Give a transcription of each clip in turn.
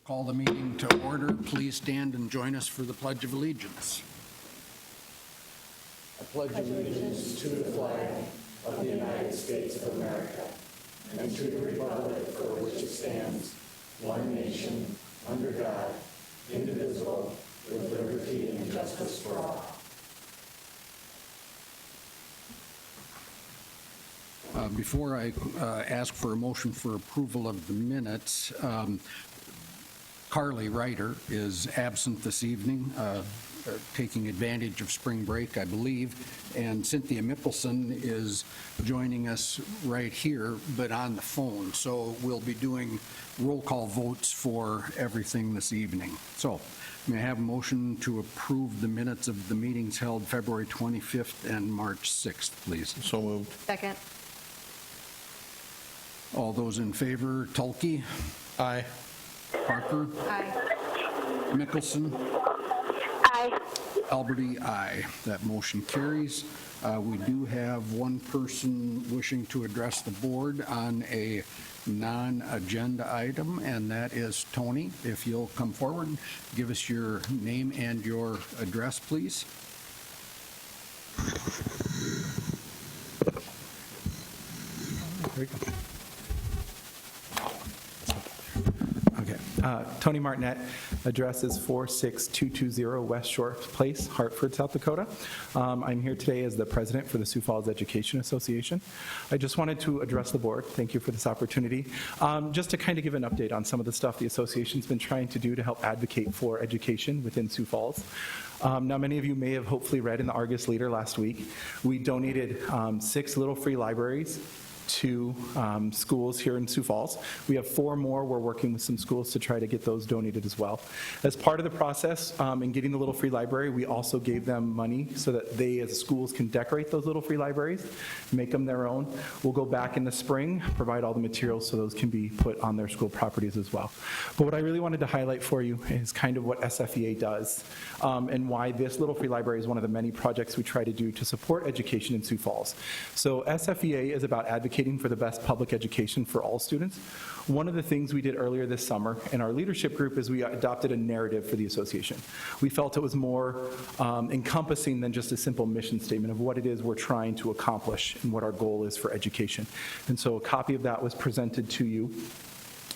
Call the meeting to order. Please stand and join us for the Pledge of Allegiance. I pledge allegiance to the flag of the United States of America and to the republic for which it stands, one nation, under God, indivisible, with liberty and justice for all. Before I ask for a motion for approval of the minutes, Carly Ryder is absent this evening, taking advantage of spring break, I believe, and Cynthia Mickelson is joining us right here, but on the phone. So we'll be doing roll call votes for everything this evening. So may I have a motion to approve the minutes of the meetings held February 25th and March 6th, please? So moved. Second. All those in favor, Tulkey? Aye. Parker? Aye. Mickelson? Aye. Alberti, aye. That motion carries. We do have one person wishing to address the board on a non-agenda item, and that is Tony. If you'll come forward, give us your name and your address, please. There we go. Tony Martinet, address is 46220 West Shore Place, Hartford, South Dakota. I'm here today as the president for the Sioux Falls Education Association. I just wanted to address the board. Thank you for this opportunity. Just to kind of give an update on some of the stuff the association's been trying to do to help advocate for education within Sioux Falls. Now, many of you may have hopefully read in the Argus Leader last week, we donated 6 little free libraries to schools here in Sioux Falls. We have 4 more. We're working with some schools to try to get those donated as well. As part of the process in getting the little free library, we also gave them money so that they as schools can decorate those little free libraries, make them their own. We'll go back in the spring, provide all the materials so those can be put on their school properties as well. But what I really wanted to highlight for you is kind of what SFEA does and why this little free library is one of the many projects we try to do to support education in Sioux Falls. So SFEA is about advocating for the best public education for all students. One of the things we did earlier this summer in our leadership group is we adopted a narrative for the association. We felt it was more encompassing than just a simple mission statement of what it is we're trying to accomplish and what our goal is for education. And so a copy of that was presented to you.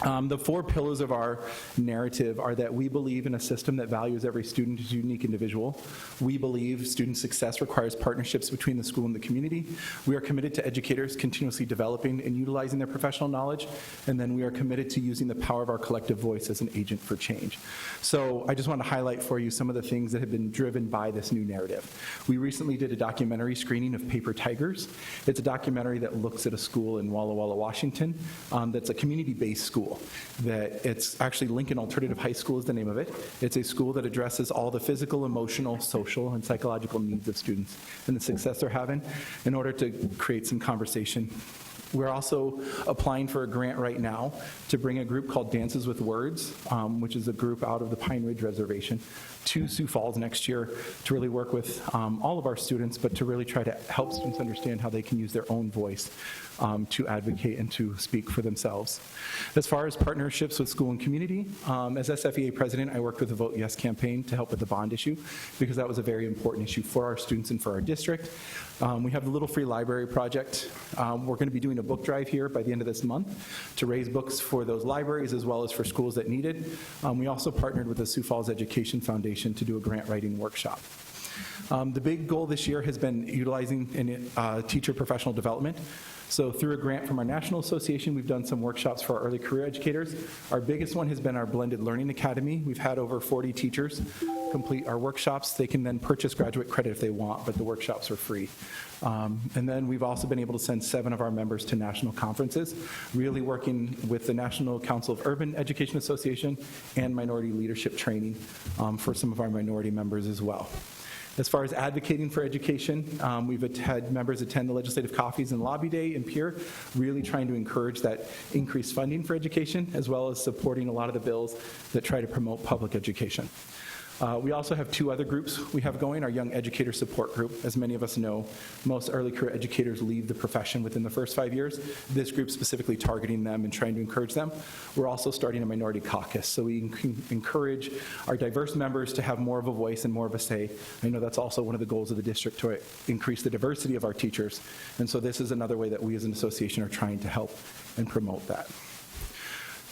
The 4 pillars of our narrative are that we believe in a system that values every student as a unique individual. We believe student success requires partnerships between the school and the community. We are committed to educators continuously developing and utilizing their professional knowledge. And then we are committed to using the power of our collective voice as an agent for change. So I just want to highlight for you some of the things that have been driven by this new narrative. We recently did a documentary screening of Paper Tigers. It's a documentary that looks at a school in Walla Walla, Washington that's a community-based school. That it's actually Lincoln Alternative High School is the name of it. It's a school that addresses all the physical, emotional, social, and psychological needs of students and the success they're having in order to create some conversation. We're also applying for a grant right now to bring a group called Dances with Words, which is a group out of the Pine Ridge Reservation, to Sioux Falls next year to really work with all of our students, but to really try to help students understand how they can use their own voice to advocate and to speak for themselves. As far as partnerships with school and community, as SFEA president, I worked with the Vote Yes campaign to help with the bond issue because that was a very important issue for our students and for our district. We have the Little Free Library Project. We're going to be doing a book drive here by the end of this month to raise books for those libraries as well as for schools that need it. We also partnered with the Sioux Falls Education Foundation to do a grant writing workshop. The big goal this year has been utilizing teacher professional development. So through a grant from our National Association, we've done some workshops for our early career educators. Our biggest one has been our Blended Learning Academy. We've had over 40 teachers complete our workshops. They can then purchase graduate credit if they want, but the workshops are free. And then we've also been able to send 7 of our members to national conferences, really working with the National Council of Urban Education Association and minority leadership training for some of our minority members as well. As far as advocating for education, we've had members attend the legislative coffees and lobby day in Pierre, really trying to encourage that increased funding for education, as well as supporting a lot of the bills that try to promote public education. We also have two other groups we have going, our Young Educator Support Group. As many of us know, most early career educators leave the profession within the first 5 years. This group specifically targeting them and trying to encourage them. We're also starting a minority caucus, so we can encourage our diverse members to have more of a voice and more of a say. I know that's also one of the goals of the district, to increase the diversity of our teachers, and so this is another way that we as an association are trying to help and promote that.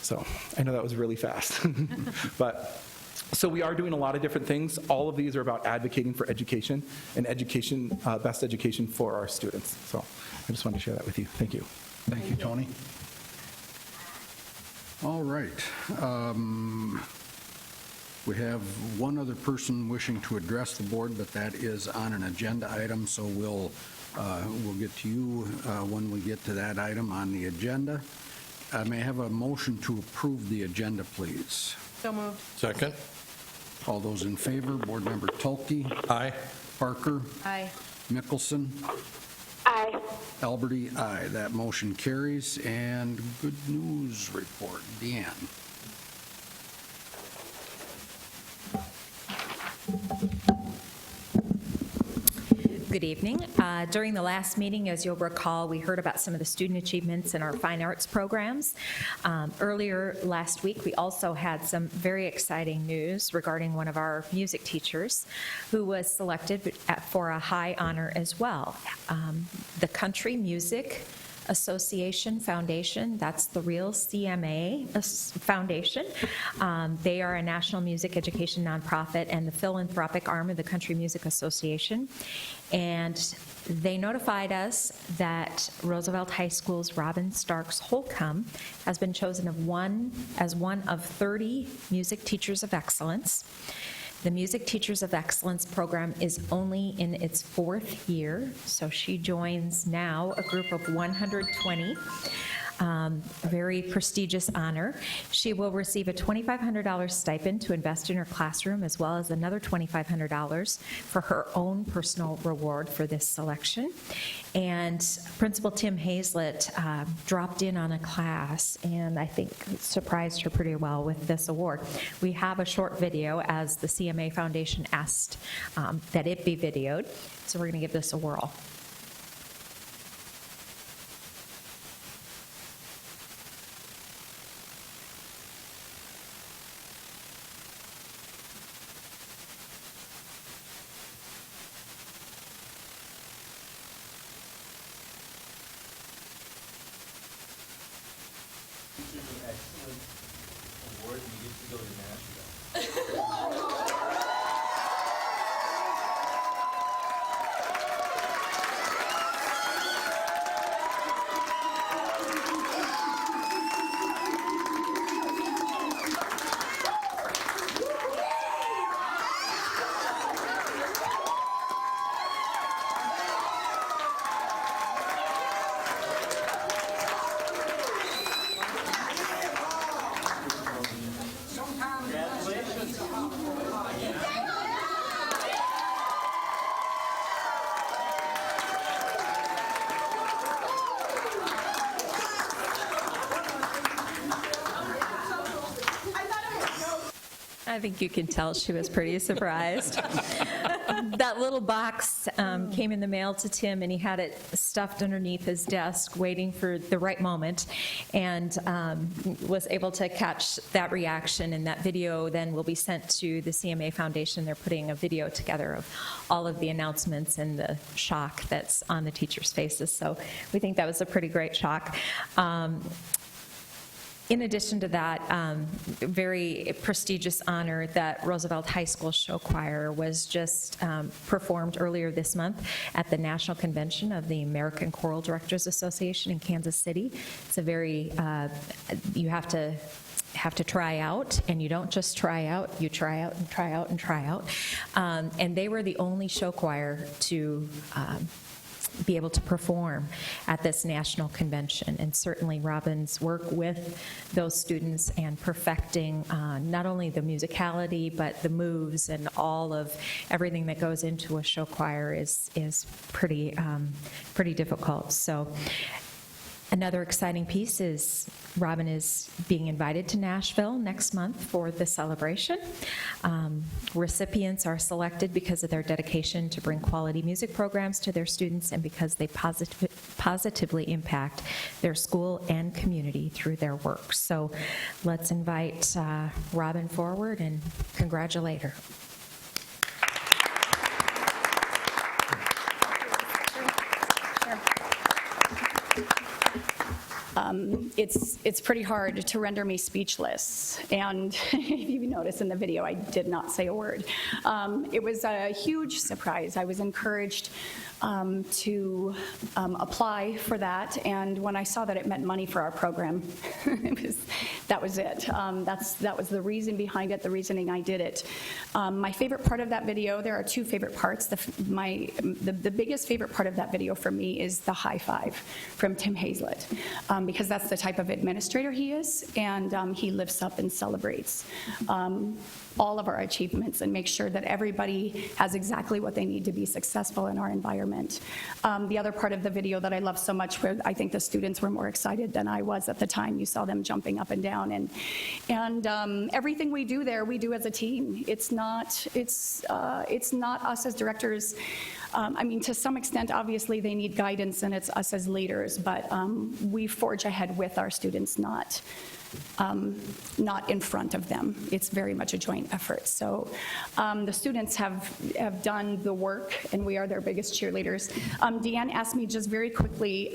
So I know that was really fast, but so we are doing a lot of different things. All of these are about advocating for education and education, best education for our students. So I just wanted to share that with you. Thank you. Thank you, Tony. All right. We have one other person wishing to address the board, but that is on an agenda item, so we'll get to you when we get to that item on the agenda. May I have a motion to approve the agenda, please? So moved. Second. All those in favor, Board Member Tulkey, Aye. Parker, Aye. Mickelson, Aye. Alberti, aye. That motion carries. And good news report, Deanne. Good evening. During the last meeting, as you'll recall, we heard about some of the student achievements in our fine arts programs. Earlier last week, we also had some very exciting news regarding one of our music teachers who was selected for a high honor as well. The Country Music Association Foundation, that's the real CMA Foundation. They are a national music education nonprofit and the philanthropic arm of the Country Music Association. And they notified us that Roosevelt High School's Robin Starks Holcomb has been chosen as one of 30 music teachers of excellence. The Music Teachers of Excellence program is only in its 4th year, so she joins now a group of 120. Very prestigious honor. She will receive a $2,500 stipend to invest in her classroom, as well as another $2,500 for her own personal reward for this selection. And Principal Tim Hazlett dropped in on a class and I think surprised her pretty well with this award. We have a short video, as the CMA Foundation asked that it be videoed, so we're going to give this a whirl. Award, you get to go to Nashville. I think you can tell she was pretty surprised. That little box came in the mail to Tim, and he had it stuffed underneath his desk, waiting for the right moment, and was able to catch that reaction. And that video then will be sent to the CMA Foundation. They're putting a video together of all of the announcements and the shock that's on the teachers' faces. So we think that was a pretty great shock. In addition to that, very prestigious honor that Roosevelt High School Show Choir was just performed earlier this month at the National Convention of the American Choral Directors Association in Kansas City. It's a very, you have to try out, and you don't just try out, you try out and try out and try out. And they were the only show choir to be able to perform at this national convention. And certainly Robin's work with those students and perfecting not only the musicality, but the moves and all of everything that goes into a show choir is pretty difficult. So Another exciting piece is Robin is being invited to Nashville next month for the celebration. Recipients are selected because of their dedication to bring quality music programs to their students and because they positively impact their school and community through their work. So let's invite Robin forward and congratulate her. It's pretty hard to render me speechless, and if you notice in the video, I did not say a word. It was a huge surprise. I was encouraged to apply for that, and when I saw that it meant money for our program, that was it. That was the reason behind it, the reasoning I did it. My favorite part of that video, there are two favorite parts. The biggest favorite part of that video for me is the high five from Tim Hazlett, because that's the type of administrator he is, and he lifts up and celebrates all of our achievements and makes sure that everybody has exactly what they need to be successful in our environment. The other part of the video that I love so much, where I think the students were more excited than I was at the time. You saw them jumping up and down, and everything we do there, we do as a team. It's not us as directors. I mean, to some extent, obviously, they need guidance, and it's us as leaders, but we forge ahead with our students, not in front of them. It's very much a joint effort. So the students have done the work, and we are their biggest cheerleaders. Deanne asked me just very quickly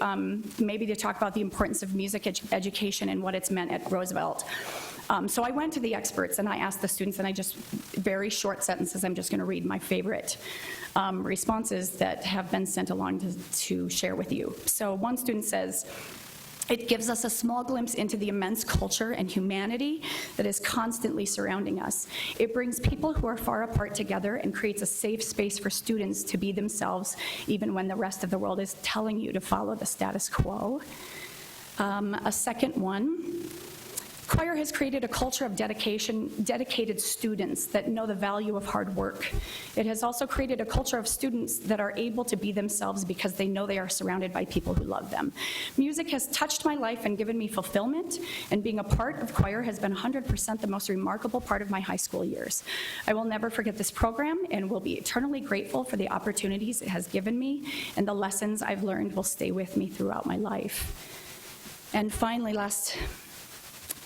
maybe to talk about the importance of music education and what it's meant at Roosevelt. So I went to the experts, and I asked the students, and I just, very short sentences, I'm just going to read my favorite responses that have been sent along to share with you. So one student says, "It gives us a small glimpse into the immense culture and humanity that is constantly surrounding us. It brings people who are far apart together and creates a safe space for students to be themselves, even when the rest of the world is telling you to follow the status quo." A second one, "Choir has created a culture of dedicated students that know the value of hard work. It has also created a culture of students that are able to be themselves because they know they are surrounded by people who love them. Music has touched my life and given me fulfillment, and being a part of choir has been 100% the most remarkable part of my high school years. I will never forget this program and will be eternally grateful for the opportunities it has given me, and the lessons I've learned will stay with me throughout my life." And finally,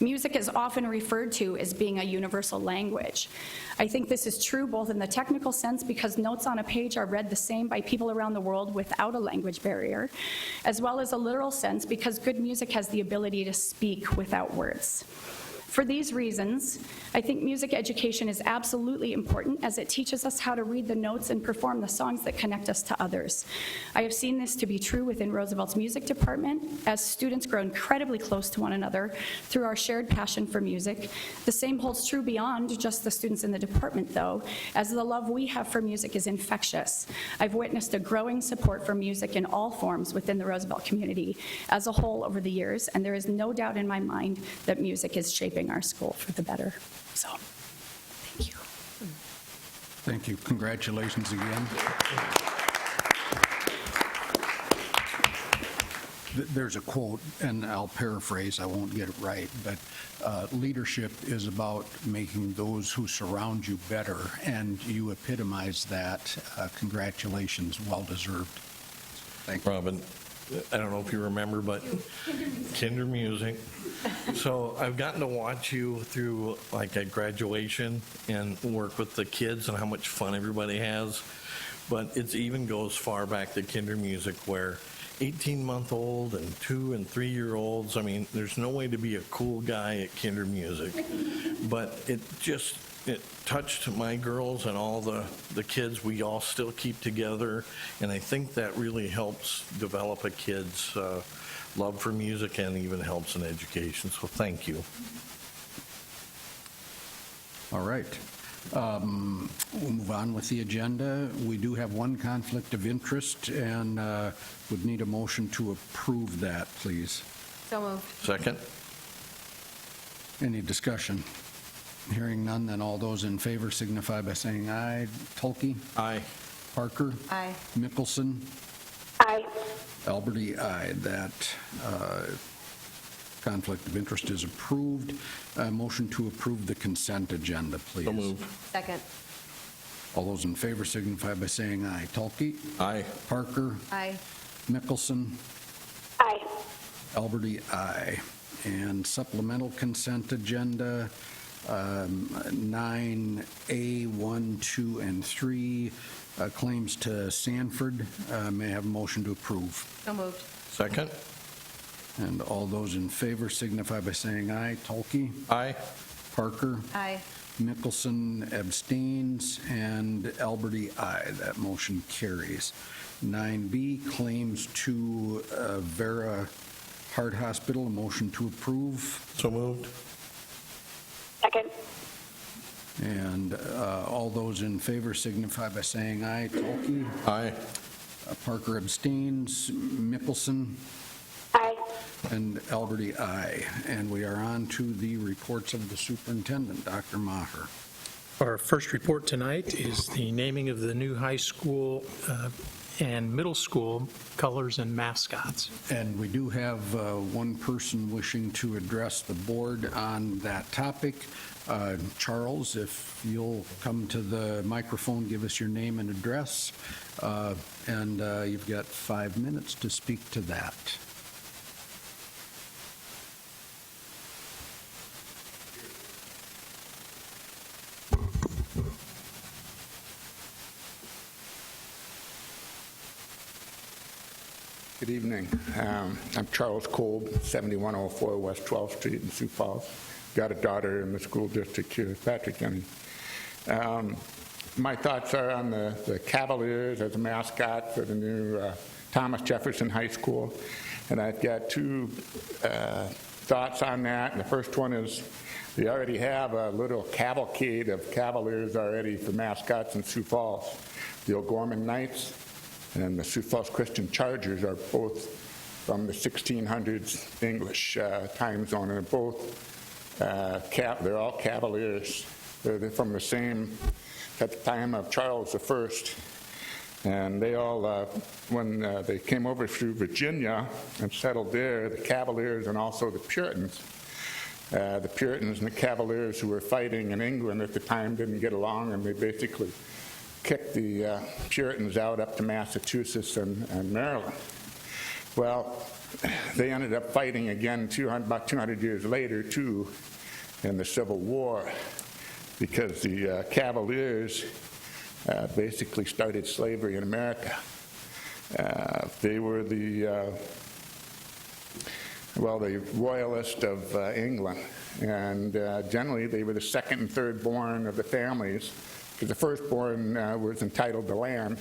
music is often referred to as being a universal language. I think this is true both in the technical sense, because notes on a page are read the same by people around the world without a language barrier, as well as a literal sense, because good music has the ability to speak without words. For these reasons, I think music education is absolutely important, as it teaches us how to read the notes and perform the songs that connect us to others. I have seen this to be true within Roosevelt's music department, as students grow incredibly close to one another through our shared passion for music. The same holds true beyond just the students in the department, though, as the love we have for music is infectious. I've witnessed a growing support for music in all forms within the Roosevelt community as a whole over the years, and there is no doubt in my mind that music is shaping our school for the better. So, thank you. Thank you. Congratulations again. There's a quote, and I'll paraphrase, I won't get it right, but leadership is about making those who surround you better, and you epitomize that. Congratulations, well-deserved. Thank you. Robin, I don't know if you remember, but Kinder Music. So I've gotten to watch you through like a graduation and work with the kids and how much fun everybody has. But it even goes far back to Kinder Music, where 18-month-old and 2- and 3-year-olds, I mean, there's no way to be a cool guy at Kinder Music. But it touched my girls and all the kids. We all still keep together, and I think that really helps develop a kid's love for music and even helps in education. So thank you. All right. We'll move on with the agenda. We do have one conflict of interest, and would need a motion to approve that, please. So moved. Second? Any discussion? Hearing none, then all those in favor signify by saying aye. Tulkey? Aye. Parker? Aye. Mickelson? Aye. Aye. Alberti, aye. That conflict of interest is approved. Motion to approve the consent agenda, please. So moved. Second. All those in favor signify by saying aye. Talke? Aye. Parker? Aye. Mickelson? Aye. Alberti, aye. And supplemental consent agenda, 9A, 1, 2, and 3, claims to Sanford. May I have a motion to approve? So moved. Second. And all those in favor signify by saying aye. Talke? Aye. Parker? Aye. Mickelson abstains, and Alberti, aye. That motion carries. 9B, claims to Avera Heart Hospital, a motion to approve. So moved. Second. And all those in favor signify by saying aye. Talke? Aye. Parker abstains. Mickelson? Aye. And Alberti, aye. And we are on to the reports of the superintendent, Dr. Maher. Our first report tonight is the naming of the new high school and middle school colors and mascots. And we do have one person wishing to address the board on that topic. Charles, if you'll come to the microphone, give us your name and address, and you've got 5 minutes to speak to that. Good evening. I'm Charles Kolb, 7104 West 12th Street in Sioux Falls. Got a daughter in the school district here, Patrick County. My thoughts are on the Cavaliers as a mascot for the new Thomas Jefferson High School. And I've got two thoughts on that. And the first one is they already have a little cavalcade of Cavaliers already for mascots in Sioux Falls. The O'Gorman Knights and the Sioux Falls Christian Chargers are both from the 1600s English time zone, and they're both they're all Cavaliers. They're from the same at the time of Charles I, and they all when they came over through Virginia and settled there, the Cavaliers and also the Puritans. The Puritans and the Cavaliers who were fighting in England at the time didn't get along, and they basically kicked the Puritans out up to Massachusetts and Maryland. Well, they ended up fighting again about 200 years later, too, in the Civil War, because the Cavaliers basically started slavery in America. They were the royalist of England, and generally they were the second and third born of the families, because the firstborn was entitled to land,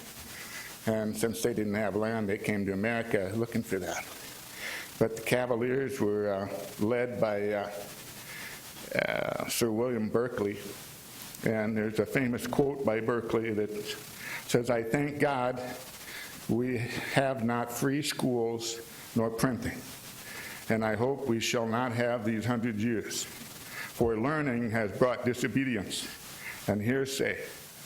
and since they didn't have land, they came to America looking for that. But the Cavaliers were led by Sir William Berkeley, and there's a famous quote by Berkeley that says, "I thank God we have not free schools nor printing, and I hope we shall not have these 100 years. For learning has brought disobedience, and hearsay,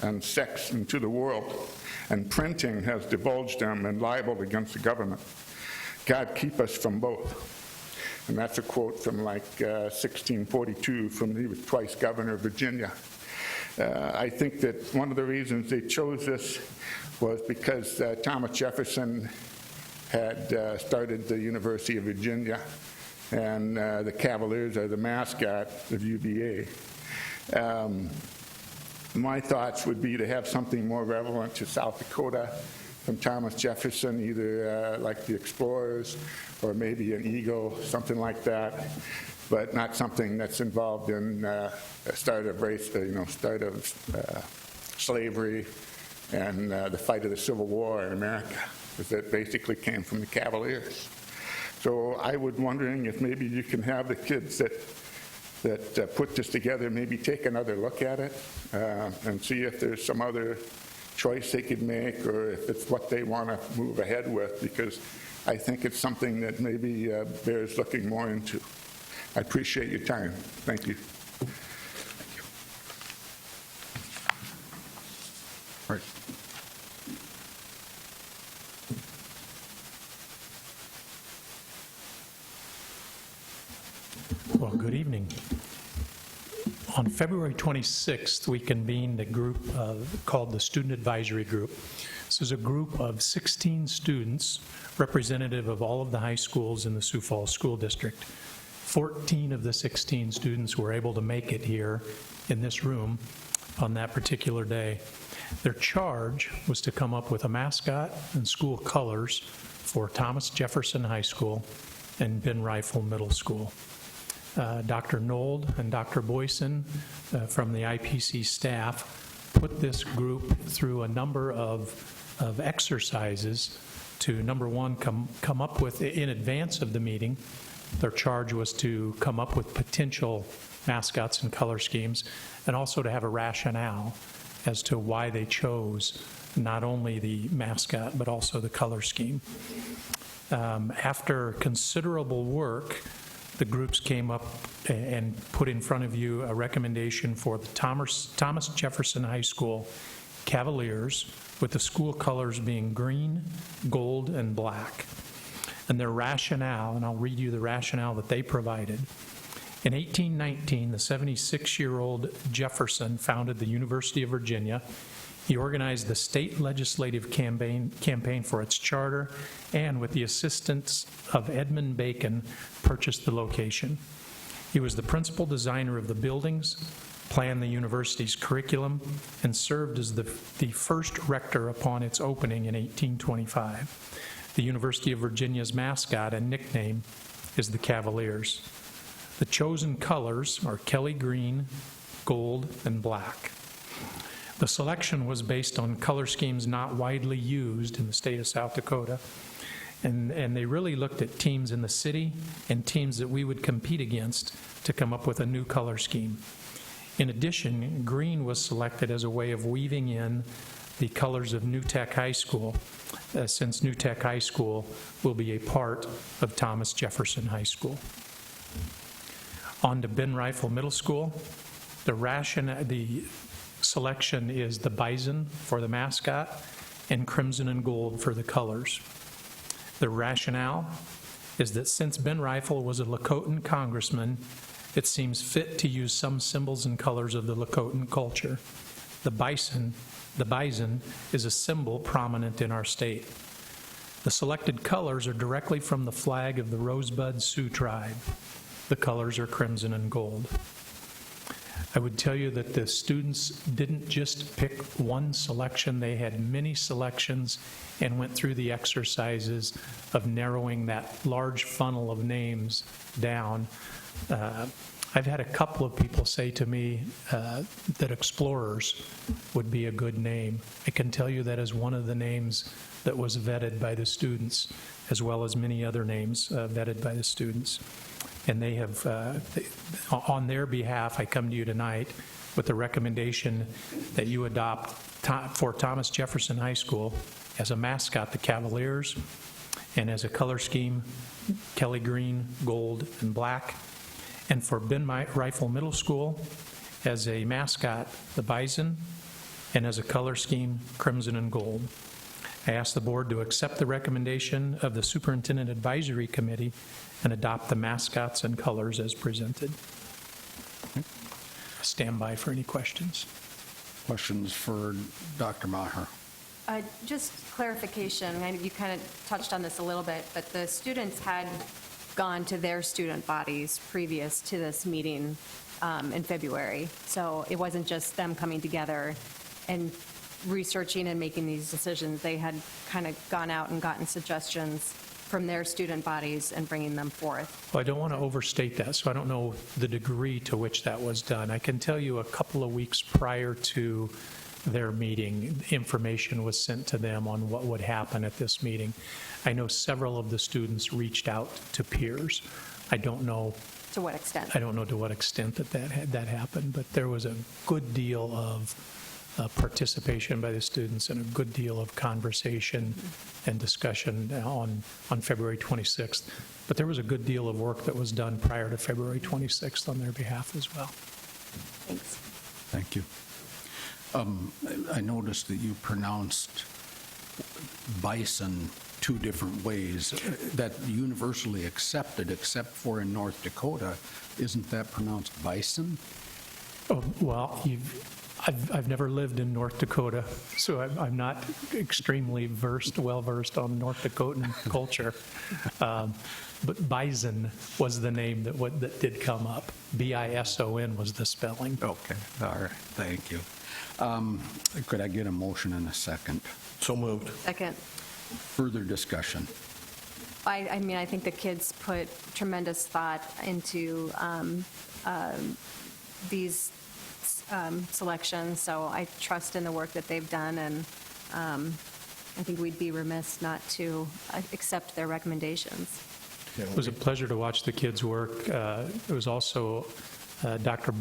and sex into the world, and printing has divulged them and libeled against the government. God keep us from both." And that's a quote from like 1642, from he was twice governor of Virginia. I think that one of the reasons they chose this was because Thomas Jefferson had started the University of Virginia, and the Cavaliers are the mascot of UVA. My thoughts would be to have something more relevant to South Dakota from Thomas Jefferson, either like the Explorers or maybe an eagle, something like that, but not something that's involved in start of race, start of slavery and the fight of the Civil War in America, because that basically came from the Cavaliers. So I was wondering if maybe you can have the kids that put this together maybe take another look at it and see if there's some other choice they could make, or if it's what they want to move ahead with, because I think it's something that maybe bears looking more into. I appreciate your time. Thank you. All right. Good evening. On February 26th, we convened a group called the Student Advisory Group. This is a group of 16 students, representative of all of the high schools in the Sioux Falls School District. 14 of the 16 students were able to make it here in this room on that particular day. Their charge was to come up with a mascot and school colors for Thomas Jefferson High School and Ben Rifle Middle School. Dr. Nold and Dr. Boyson from the IPC staff put this group through a number of exercises to, number one, come up with, in advance of the meeting, their charge was to come up with potential mascots and color schemes, and also to have a rationale as to why they chose not only the mascot, but also the color scheme. After considerable work, the groups came up and put in front of you a recommendation for the Thomas Jefferson High School Cavaliers, with the school colors being green, gold, and black. And their rationale, and I'll read you the rationale that they provided. In 1819, the 76-year-old Jefferson founded the University of Virginia. He organized the state legislative campaign for its charter, and with the assistance of Edmund Bacon, purchased the location. He was the principal designer of the buildings, planned the university's curriculum, and served as the first rector upon its opening in 1825. The University of Virginia's mascot and nickname is the Cavaliers. The chosen colors are Kelly green, gold, and black. The selection was based on color schemes not widely used in the state of South Dakota, and they really looked at teams in the city and teams that we would compete against to come up with a new color scheme. In addition, green was selected as a way of weaving in the colors of New Tech High School, since New Tech High School will be a part of Thomas Jefferson High School. On to Ben Rifle Middle School. The selection is the bison for the mascot and crimson and gold for the colors. The rationale is that since Ben Rifle was a Lakotan congressman, it seems fit to use some symbols and colors of the Lakotan culture. The bison is a symbol prominent in our state. The selected colors are directly from the flag of the Rosebud Sioux tribe. The colors are crimson and gold. I would tell you that the students didn't just pick one selection, they had many selections and went through the exercises of narrowing that large funnel of names down. I've had a couple of people say to me that Explorers would be a good name. I can tell you that is one of the names that was vetted by the students, as well as many other names vetted by the students. And they have, on their behalf, I come to you tonight with the recommendation that you adopt for Thomas Jefferson High School as a mascot, the Cavaliers, and as a color scheme, Kelly green, gold, and black. And for Ben Rifle Middle School, as a mascot, the bison, and as a color scheme, crimson and gold. I ask the board to accept the recommendation of the Superintendent Advisory Committee and adopt the mascots and colors as presented. Stand by for any questions. Questions for Dr. Maher? Just clarification, you kind of touched on this a little bit, but the students had gone to their student bodies previous to this meeting in February. So it wasn't just them coming together and researching and making these decisions. They had kind of gone out and gotten suggestions from their student bodies and bringing them forth. Well, I don't want to overstate that, so I don't know the degree to which that was done. I can tell you a couple of weeks prior to their meeting, information was sent to them on what would happen at this meeting. I know several of the students reached out to peers. I don't know To what extent? I don't know to what extent that happened, but there was a good deal of participation by the students and a good deal of conversation and discussion on February 26th. But there was a good deal of work that was done prior to February 26th on their behalf as well. Thanks. Thank you. I noticed that you pronounced bison two different ways that universally accepted, except for in North Dakota. Isn't that pronounced bison? Oh, well, I've never lived in North Dakota, so I'm not extremely well-versed on North Dakotan culture. But bison was the name that did come up. B-I-S-O-N was the spelling. Okay, all right, thank you. Could I get a motion and a second? So moved. Second. Further discussion? I mean, I think the kids put tremendous thought into these selections, so I trust in the work that they've done, and I think we'd be remiss not to accept their recommendations. It was a pleasure to watch the kids work. It was also Dr.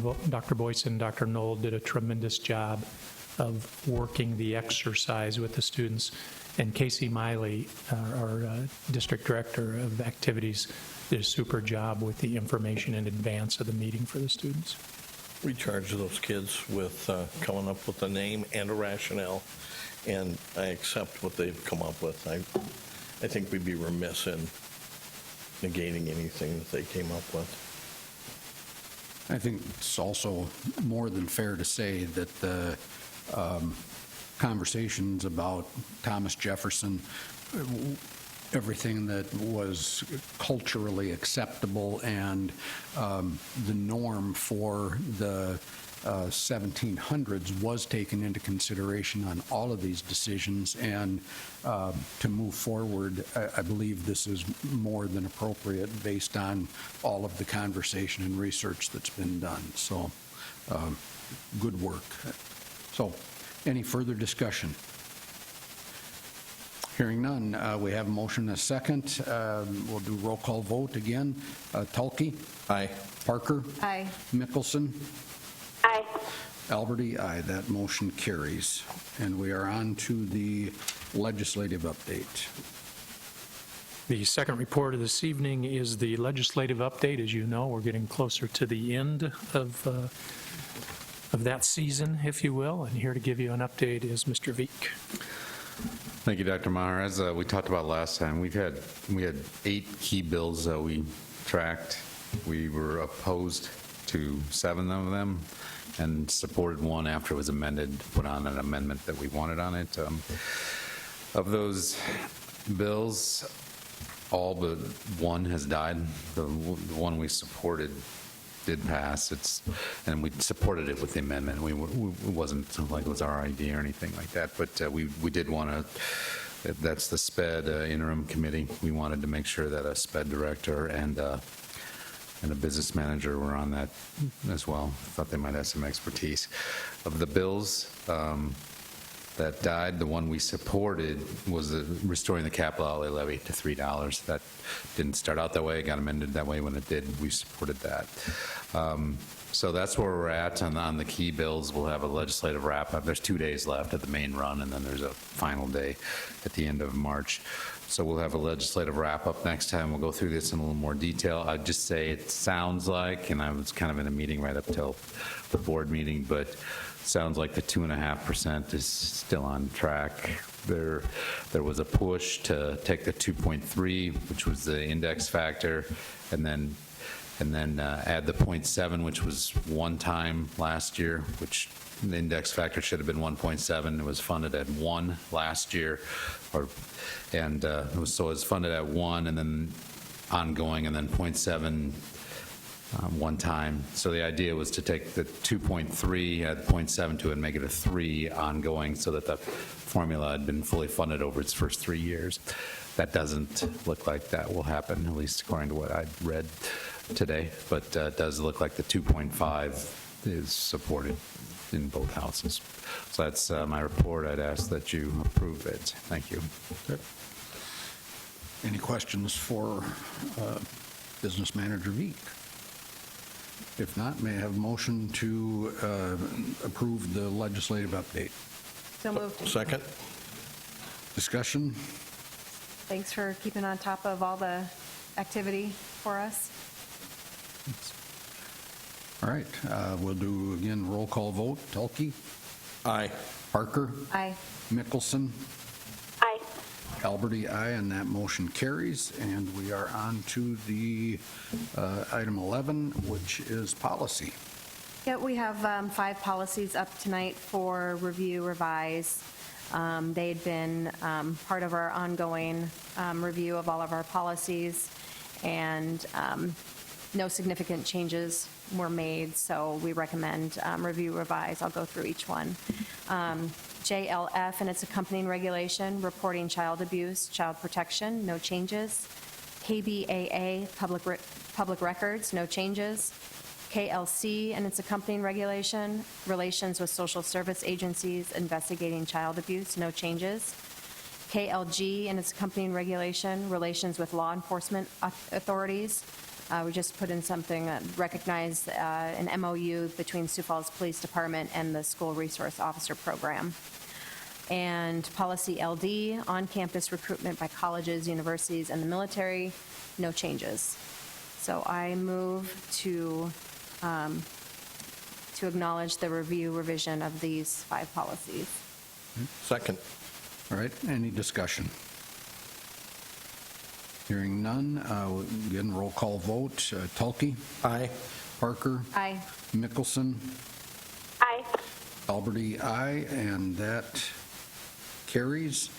Boyce and Dr. Knoll did a tremendous job of working the exercise with the students. And Casey Miley, our district director of activities, did a super job with the information in advance of the meeting for the students. We charge those kids with coming up with a name and a rationale, and I accept what they've come up with. I think we'd be remiss in negating anything that they came up with. I think it's also more than fair to say that the conversations about Thomas Jefferson, everything that was culturally acceptable and the norm for the 1700s was taken into consideration on all of these decisions, and to move forward, I believe this is more than appropriate based on all of the conversation and research that's been done. So, good work. So, any further discussion? Hearing none, we have a motion and a second. We'll do roll call vote again. Tulkey? Aye. Parker? Aye. Mickelson? Aye. Alberti, aye. That motion carries. And we are on to the legislative update. The second report of this evening is the legislative update. As you know, we're getting closer to the end of that season, if you will. And here to give you an update is Mr. Veek. Thank you, Dr. Maher. As we talked about last time, we had 8 key bills that we tracked. We were opposed to 7 of them and supported one after it was amended, put on an amendment that we wanted on it. Of those bills, all but one has died. The one we supported did pass. And we supported it with the amendment. It wasn't like it was our idea or anything like that, but we did want to, that's the SPED interim committee. We wanted to make sure that a SPED director and a business manager were on that as well. Thought they might have some expertise. Of the bills that died, the one we supported was restoring the capital outlay levy to $3. That didn't start out that way. It got amended that way when it did. We supported that. So that's where we're at on the key bills. We'll have a legislative wrap-up. There's 2 days left at the main run, and then there's a final day at the end of March. So we'll have a legislative wrap-up next time. We'll go through this in a little more detail. I'd just say it sounds like, and I was kind of in a meeting right up till the board meeting, but it sounds like the 2.5% is still on track. There was a push to take the 2.3, which was the index factor, and then add the 0.7, which was one time last year, which the index factor should have been 1.7. It was funded at 1 last year, so it was funded at 1 and then ongoing, and then 0.7 one time. So the idea was to take the 2.3, add 0.7 to it, and make it a 3 ongoing, so that the formula had been fully funded over its first 3 years. That doesn't look like that will happen, at least according to what I'd read today, but it does look like the 2.5 is supported in both houses. So that's my report. I'd ask that you approve it. Thank you. Any questions for Business Manager Veek? If not, may I have a motion to approve the legislative update? So moved. Second? Discussion? Thanks for keeping on top of all the activity for us. All right, we'll do, again, roll call vote. Tulkey? Aye. Parker? Aye. Mickelson? Aye. Alberti, aye, and that motion carries. And we are on to the item 11, which is policy. Yeah, we have 5 policies up tonight for review, revise. They'd been part of our ongoing review of all of our policies, and no significant changes were made, so we recommend review, revise. I'll go through each one. JLF and its accompanying regulation, reporting child abuse, child protection, no changes. KBAA, public records, no changes. KLC and its accompanying regulation, relations with social service agencies investigating child abuse, no changes. KLG and its accompanying regulation, relations with law enforcement authorities. We just put in something that recognized an MOU between Sioux Falls Police Department and the School Resource Officer Program. And policy LD, on-campus recruitment by colleges, universities, and the military, no changes. So I move to acknowledge the review revision of these 5 policies. Second. All right, any discussion? Hearing none, again, roll call vote. Tulkey? Aye. Parker? Aye. Mickelson? Aye. Alberti, aye, and that carries.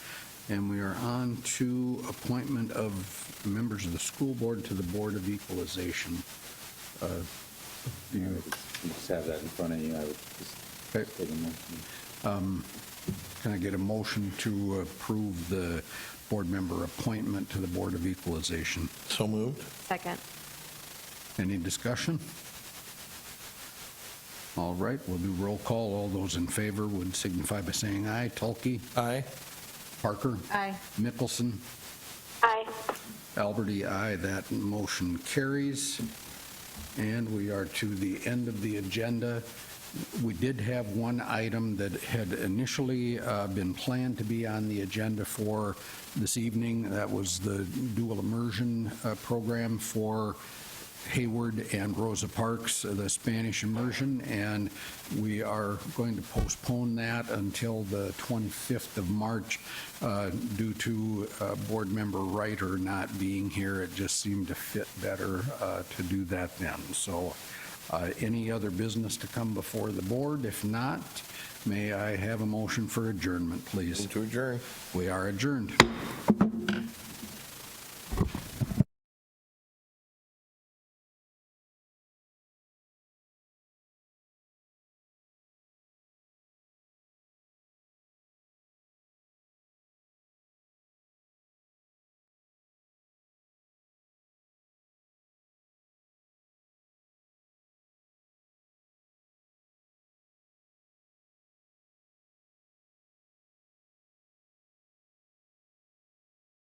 And we are on to appointment of members of the school board to the Board of Equalization. Do you You just have that in front of you. I would just Okay. take a motion. Can I get a motion to approve the board member appointment to the Board of Equalization? So moved. Second. Any discussion? All right, we'll do roll call. All those in favor would signify by saying aye. Tulkey? Aye. Parker? Aye. Mickelson? Aye. Alberti, aye. That motion carries. And we are to the end of the agenda. We did have one item that had initially been planned to be on the agenda for this evening. That was the dual immersion program for Hayward and Rosa Parks, the Spanish immersion, and we are going to postpone that until the 25th of March due to board member Reiter not being here. It just seemed to fit better to do that then. So any other business to come before the board? If not, may I have a motion for adjournment, please? Move to adjourn. We are adjourned.